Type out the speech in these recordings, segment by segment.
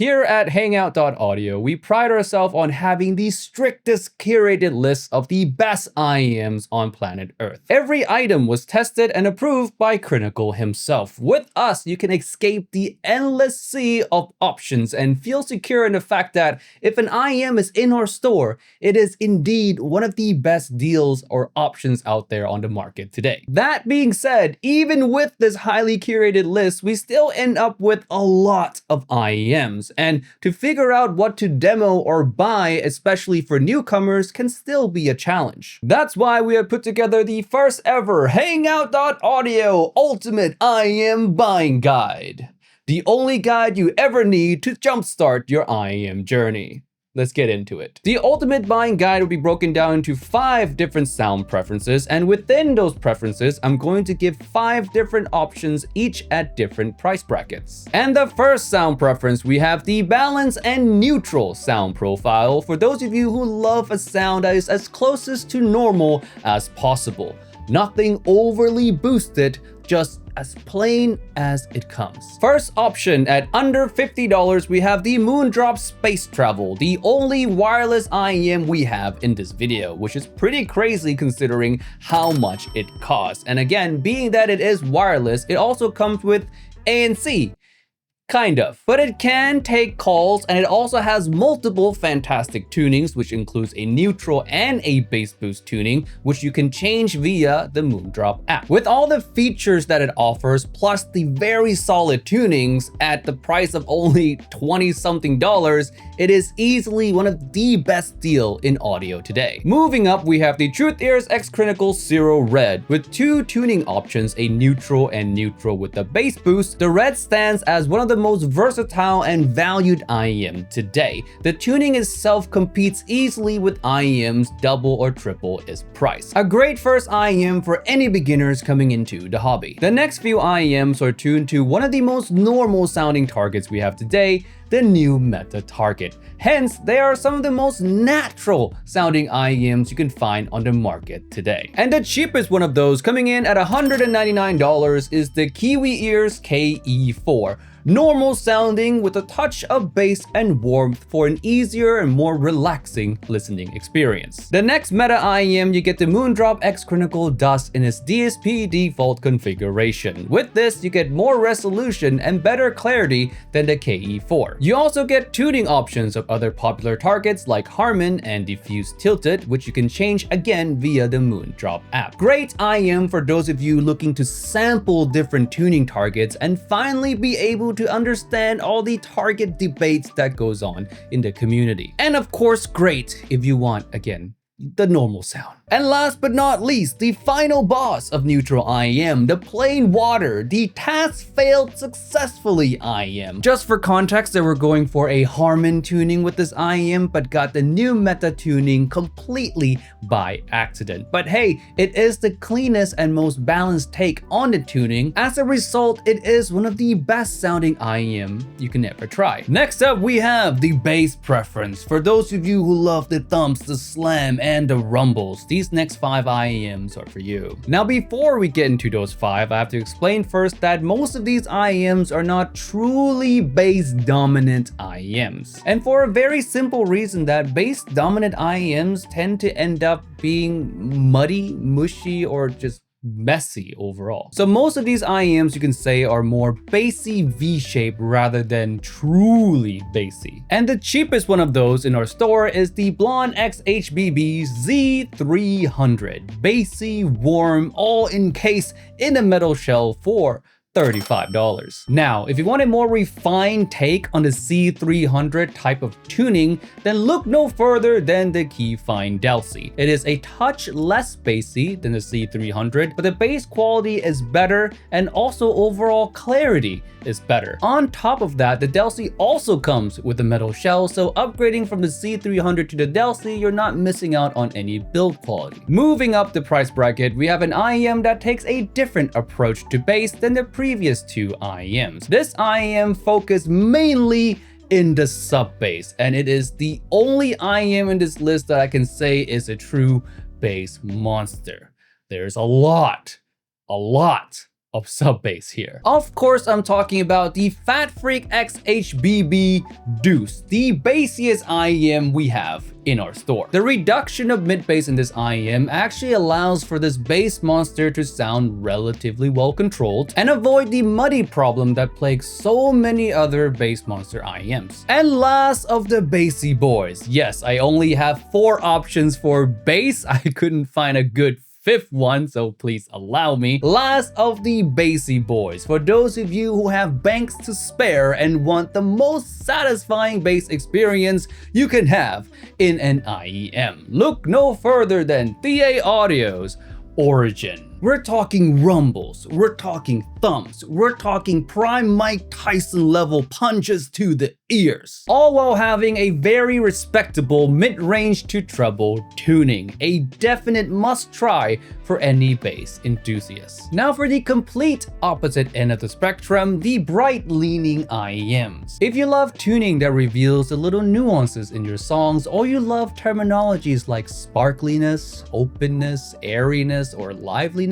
Here at Hangout.audio, we pride ourselves on having the strictest curated list of the best IEMs on planet Earth. Every item was tested and approved by Critical himself. With us, you can escape the endless sea of options and feel secure in the fact that if an IEM is in our store, it is indeed one of the best deals or options out there on the market today. That being said, even with this highly curated list, we still end up with a lot of IEMs. And to figure out what to demo or buy, especially for newcomers, can still be a challenge. That's why we have put together the first ever Hangout.audio Ultimate IEM Buying Guide. The only guide you ever need to jumpstart your IEM journey. Let's get into it. The Ultimate Buying Guide will be broken down into 5 different sound preferences, and within those preferences, I'm going to give 5 different options, each at different price brackets. And the first sound preference, we have the balance and neutral sound profile for those of you who love a sound that is as closest to normal as possible. Nothing overly boosted, just as plain as it comes. First option, at under $50, we have the Moondrop Space Travel, the only wireless IEM we have in this video, which is pretty crazy considering how much it costs. And again, being that it is wireless, it also comes with ANC. Kind of. But it can take calls, and it also has multiple fantastic tunings, which includes a neutral and a bass boost tuning, which you can change via the Moondrop app. With all the features that it offers, plus the very solid tunings at the price of only $20-something, it is easily one of the best deal in audio today. Moving up, we have the Truth Ears X Critical Zero Red with 2 tuning options, a neutral and neutral with the bass boost. The Red stands as one of the most versatile and valued IEM today. The tuning itself competes easily with IEMs double or triple its price. A great first IEM for any beginners coming into the hobby. The next few IEMs are tuned to one of the most normal sounding targets we have today, the new meta target. Hence, they are some of the most natural sounding IEMs you can find on the market today. And the cheapest one of those, coming in at $199, is the Kiwi Ears KE4. Normal sounding with a touch of bass and warmth for an easier and more relaxing listening experience. The next meta IEM, you get the Moondrop X Critical Dust in its DSP default configuration. With this, you get more resolution and better clarity than the KE4. You also get tuning options of other popular targets like Harman and Diffuse Tilted, which you can change again via the Moondrop app. Great IEM for those of you looking to sample different tuning targets and finally be able to understand all the target debates that goes on in the community. And of course, great if you want, again, the normal sound. And last but not least, the final boss of neutral IEM, the plain water, the task failed successfully IEM. Just for context, they were going for a Harman tuning with this IEM, but got the new meta tuning completely by accident. But hey, it is the cleanest and most balanced take on the tuning. As a result, it is one of the best sounding IEM you can ever try. Next up, we have the bass preference. For those of you who love the thumps, the slam, and the rumbles, these next 5 IEMs are for you. Now, before we get into those 5, I have to explain first that most of these IEMs are not truly bass dominant IEMs. And for a very simple reason, that bass dominant IEMs tend to end up being muddy, mushy, or just messy overall. So most of these IEMs you can say are more bassy V-shape rather than truly bassy. And the cheapest one of those in our store is the Blonde X HBB Z300. Bassy, warm, all encased in a metal shell for $35. Now, if you want a more refined take on the C300 type of tuning, then look no further than the Keyfine Delcy. It is a touch less bassy than the C300, but the bass quality is better and also overall clarity is better. On top of that, the Delcy also comes with a metal shell, so upgrading from the C300 to the Delcy, you're not missing out on any build quality. Moving up the price bracket, we have an IEM that takes a different approach to bass than the previous 2 IEMs. This IEM focused mainly in the sub bass, and it is the only IEM in this list that I can say is a true bass monster. There's a lot of sub bass here. Of course, I'm talking about the Fat Freak X HBB Deuce, the bassiest IEM we have in our store. The reduction of mid bass in this IEM actually allows for this bass monster to sound relatively well controlled and avoid the muddy problem that plagues so many other bass monster IEMs. And last of the Bassy Boys. Yes, I only have 4 options for bass. I couldn't find a good 5th one, so please allow me. Last of the Bassy Boys. For those of you who have banks to spare and want the most satisfying bass experience you can have in an IEM, look no further than TA Audio's Origin. We're talking rumbles, we're talking thumps, we're talking prime Mike Tyson level punches to the ears, all while having a very respectable mid-range to treble tuning, a definite must-try for any bass enthusiast. Now for the complete opposite end of the spectrum, the bright-leaning IEMs. If you love tuning that reveals the little nuances in your songs, or you love terminologies like sparkliness, openness, airiness, or liveliness,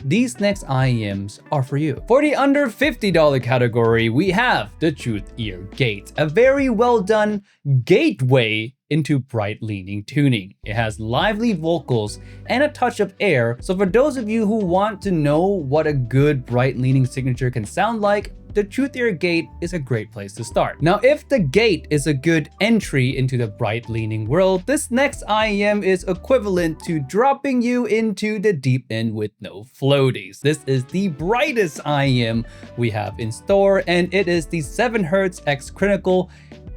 these next IEMs are for you. For the under $50 category, we have the Truth Ear Gate, a very well done gateway into bright leaning tuning. It has lively vocals and a touch of air, so for those of you who want to know what a good bright leaning signature can sound like, the Truth Ear Gate is a great place to start. Now, if the Gate is a good entry into the bright leaning world, this next IEM is equivalent to dropping you into the deep end with no floaties. This is the brightest IEM we have in store, and it is the 7Hz X Critical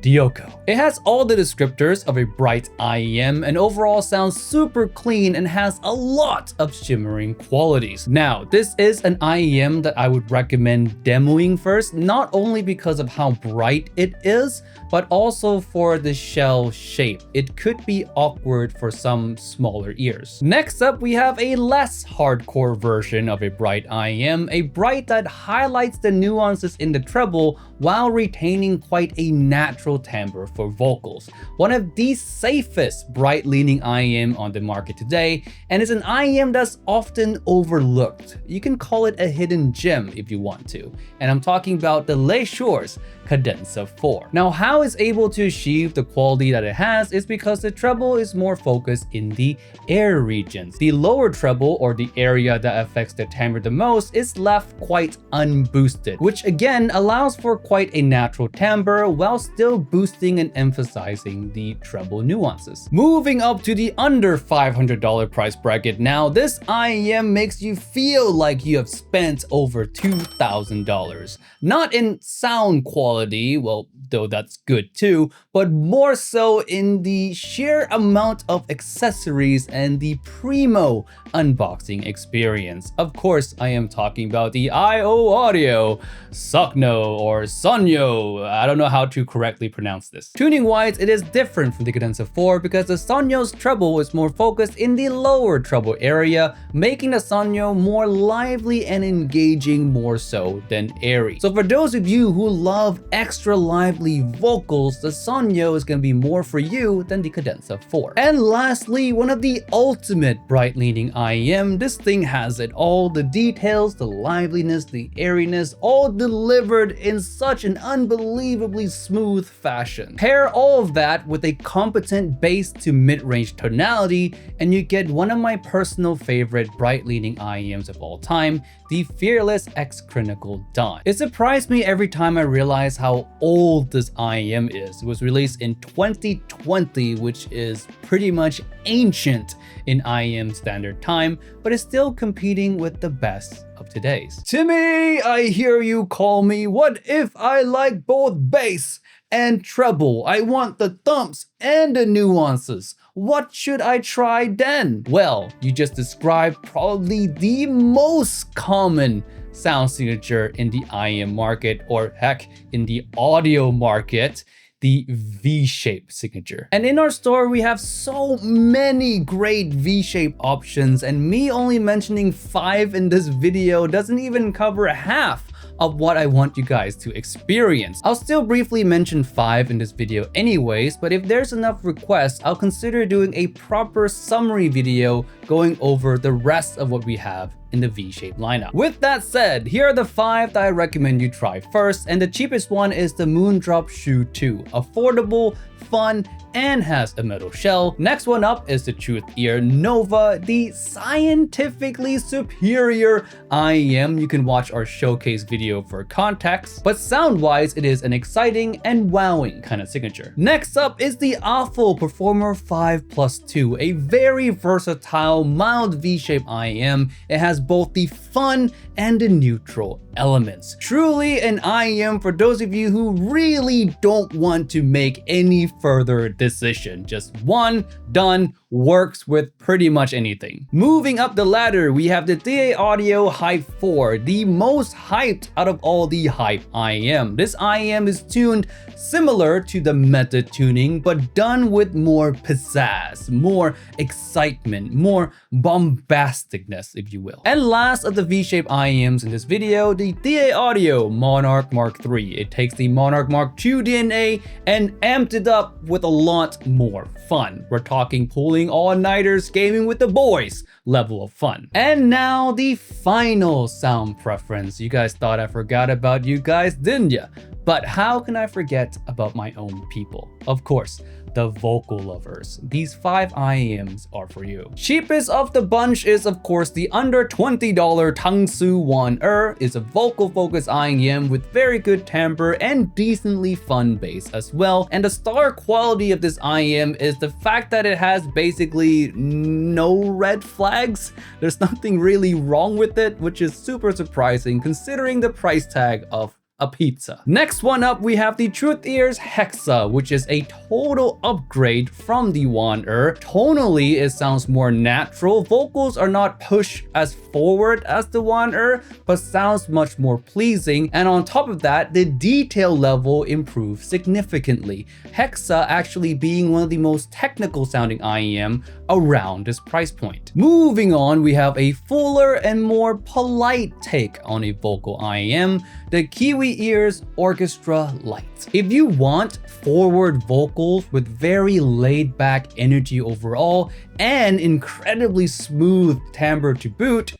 Dioko. It has all the descriptors of a bright IEM and overall sounds super clean and has a lot of shimmering qualities. Now, this is an IEM that I would recommend demoing first, not only because of how bright it is, but also for the shell shape. It could be awkward for some smaller ears. Next up, we have a less hardcore version of a bright IEM, a bright that highlights the nuances in the treble while retaining quite a natural timbre for vocals. One of the safest bright leaning IEM on the market today, and is an IEM that's often overlooked. You can call it a hidden gem if you want to, and I'm talking about the Le Sure's Cadenza 4. Now, how it's able to achieve the quality that it has is because the treble is more focused in the air regions. The lower treble, or the area that affects the timbre the most, is left quite unboosted, which again allows for quite a natural timbre while still boosting and emphasizing the treble nuances. Moving up to the under $500 price bracket now, this IEM makes you feel like you have spent over $2,000. Not in sound quality, well, though that's good too, but more so in the sheer amount of accessories and the primo unboxing experience. Of course, I am talking about the IO Audio Sokno or Sonyo. I don't know how to correctly pronounce this. Tuning wise, it is different from the Cadenza 4 because the Sonyo's treble is more focused in the lower treble area, making the Sonyo more lively and engaging more so than airy. So for those of you who love extra lively vocals, the Sonyo is going to be more for you than the Cadenza 4. And lastly, one of the ultimate bright leaning IEM, this thing has it all: the details, the liveliness, the airiness, all delivered in such an unbelievably smooth fashion. Pair all of that with a competent bass to mid-range tonality, and you get one of my personal favorite bright leaning IEMs of all time, the Fearless X Critical Dawn. It surprised me every time I realized how old this IEM is. It was released in 2020, which is pretty much ancient in IEM standard time, but is still competing with the best of today's. Timmy, I hear you call me. What if I like both bass and treble? I want the thumps and the nuances. What should I try then? Well, you just described probably the most common sound signature in the IEM market, or heck, in the audio market, the V-shape signature. And in our store, we have so many great V-shape options, and me only mentioning 5 in this video doesn't even cover half of what I want you guys to experience. I'll still briefly mention 5 in this video anyways, but if there's enough requests, I'll consider doing a proper summary video going over the rest of what we have in the V-Shape lineup. With that said, here are the 5 that I recommend you try first, and the cheapest one is the Moondrop Shoe 2. Affordable, fun, and has a metal shell. Next one up is the Truth Ear Nova, the scientifically superior IEM. You can watch our showcase video for context, but sound-wise, it is an exciting and wowing kind of signature. Next up is the Awful Performer 5+2, a very versatile, mild V-shape IEM. It has both the fun and the neutral elements. Truly an IEM for those of you who really don't want to make any further decision. Just one, done, works with pretty much anything. Moving up the ladder, we have the DA Audio Hype 4, the most hyped out of all the hype IEM. This IEM is tuned similar to the meta tuning, but done with more pizzazz, more excitement, more bombasticness, if you will. And last of the V-shape IEMs in this video, the DA Audio Monarch Mark III. It takes the Monarch Mark II DNA and amped it up with a lot more fun. We're talking pulling all-nighters, gaming with the boys level of fun. And now the final sound preference. You guys thought I forgot about you guys, didn't ya? But how can I forget about my own people? Of course, the vocal lovers. These 5 IEMs are for you. Cheapest of the bunch is of course the under $20 Tangsu 1 is a vocal focus IEM with very good timbre and decently fun bass as well. And the star quality of this IEM is the fact that it has basically no red flags. There's nothing really wrong with it, which is super surprising considering the price tag of a pizza. Next one up, we have the Truth Ears Hexa, which is a total upgrade from the 1 Tonally, it sounds more natural. Vocals are not pushed as forward as the 1 but sounds much more pleasing. And on top of that, the detail level improves significantly. Hexa actually being one of the most technical sounding IEM around this price point. Moving on, we have a fuller and more polite take on a vocal IEM, the Kiwi Ears Orchestra Lite. If you want forward vocals with very laid back energy overall and incredibly smooth timbre to boot,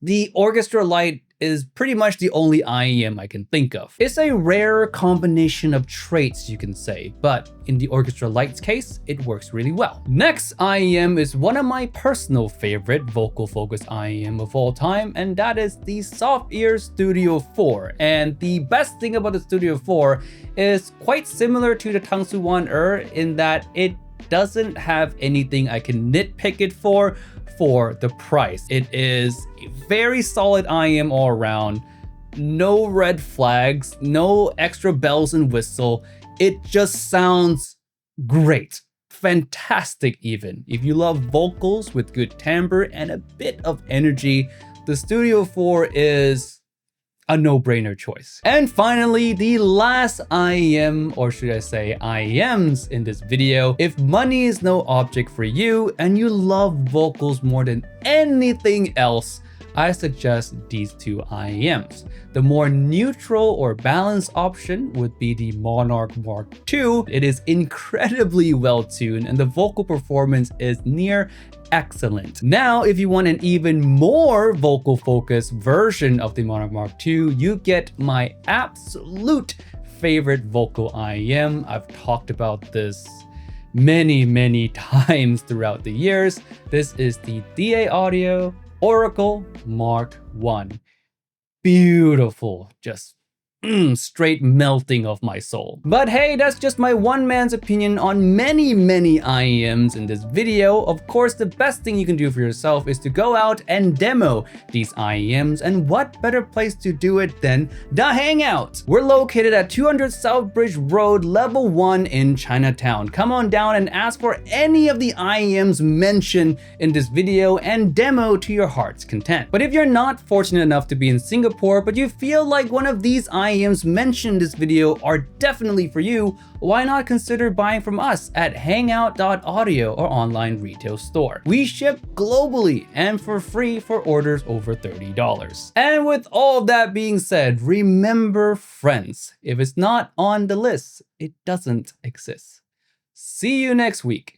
the Orchestra Lite is pretty much the only IEM I can think of. It's a rare combination of traits, you can say, but in the Orchestra Lite's case, it works really well. Next IEM is one of my personal favorite vocal focus IEM of all time, and that is the Soft Ear Studio 4. And the best thing about the Studio 4 is quite similar to the Tangsu 1 in that it doesn't have anything I can nitpick it for the price. It is a very solid IEM all around. No red flags, no extra bells and whistle. It just sounds great. Fantastic even. If you love vocals with good timbre and a bit of energy, the Studio 4 is a no-brainer choice. And finally, the last IEM, or should I say IEMs in this video. If money is no object for you and you love vocals more than anything else, I suggest these 2 IEMs. The more neutral or balanced option would be the Monarch Mark II. It is incredibly well tuned and the vocal performance is near excellent. Now, if you want an even more vocal focused version of the Monarch Mark II, you get my absolute favorite vocal IEM. I've talked about this many times throughout the years. This is the DA Audio Oracle Mark I. Beautiful, just straight melting of my soul. But hey, that's just my one man's opinion on many IEMs in this video. Of course, the best thing you can do for yourself is to go out and demo these IEMs, and what better place to do it than the Hangout. We're located at 200 Southbridge Road, level 1 in Chinatown. Come on down and ask for any of the IEMs mentioned in this video and demo to your heart's content. But if you're not fortunate enough to be in Singapore, but you feel like one of these IEMs mentioned in this video are definitely for you, why not consider buying from us at Hangout.audio or online retail store. We ship globally and for free for orders over $30. And with all that being said, remember friends, if it's not on the list, it doesn't exist. See you next week.